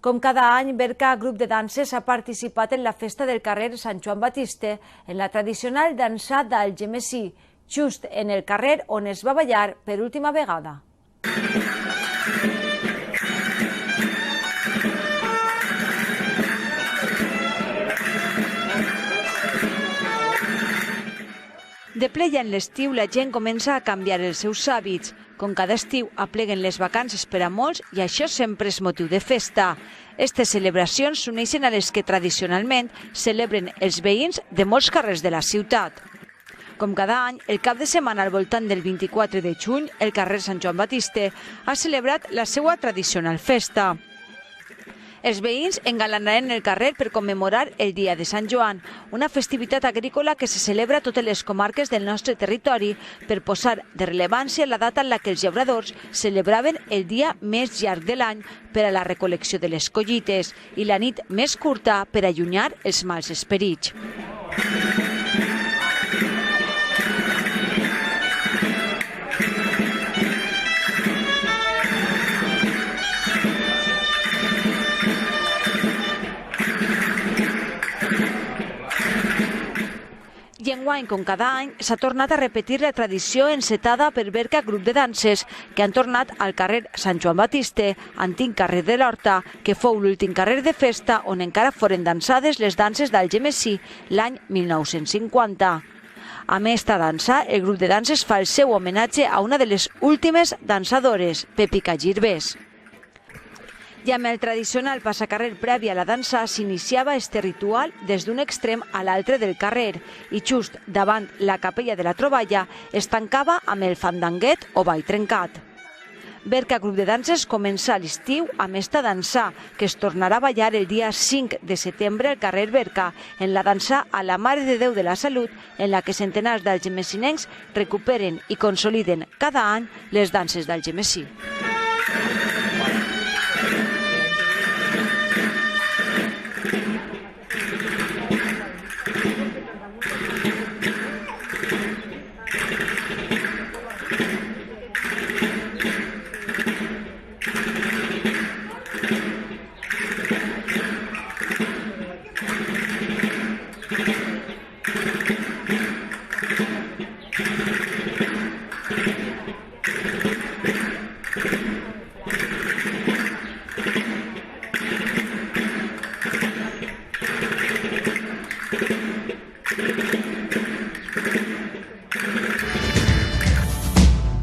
Com cada any, Berca Grup de Danses ha participat en la festa del carrer Sant Joan Batiste, en la tradicional dansa d'Algemesí, just en el carrer on es va ballar per última vegada. De ple ja en l'estiu, la gent comença a canviar els seus hàbits. Com cada estiu, apleguen les vacances per a molts i això sempre és motiu de festa. Aquestes celebracions s'uneixen a les que tradicionalment celebren els veïns de molts carrers de la ciutat. Com cada any, el cap de setmana al voltant del 24 de juny, el carrer Sant Joan Batiste ha celebrat la seva tradicional festa. Els veïns engalanaren el carrer per commemorar el Dia de Sant Joan, una festivitat agrícola que se celebra a totes les comarques del nostre territori per posar de rellevància la data en la que els llauradors celebraven el dia més llarg de l'any per a la recol·lecció de les collites i la nit més curta per allunyar els mals esperits. I enguany, com cada any, s'ha tornat a repetir la tradició encetada per Berca Grup de Danses, que han tornat al carrer Sant Joan Batiste, antic carrer de l'Horta, que fou l'últim carrer de festa on encara foren dansades les danses d'Algemesí l'any 1950. Amb esta dansa, el grup de danses fa el seu homenatge a una de les últimes dansadores, Pèpica Girbès. I amb el tradicional passacarrer previ a la dansa s'iniciava este ritual des d'un extrem a l'altre del carrer i just davant la capella de la Troballa es tancava amb el fandanguet o ball trencat. Berca Grup de Danses comença l'estiu amb esta dansa, que es tornarà a ballar el dia 5 de setembre al carrer Berca, en la dansa a la Mare de Déu de la Salut, en la que centenars d'algemesinencs recuperen i consoliden cada any les danses d'Algemesí.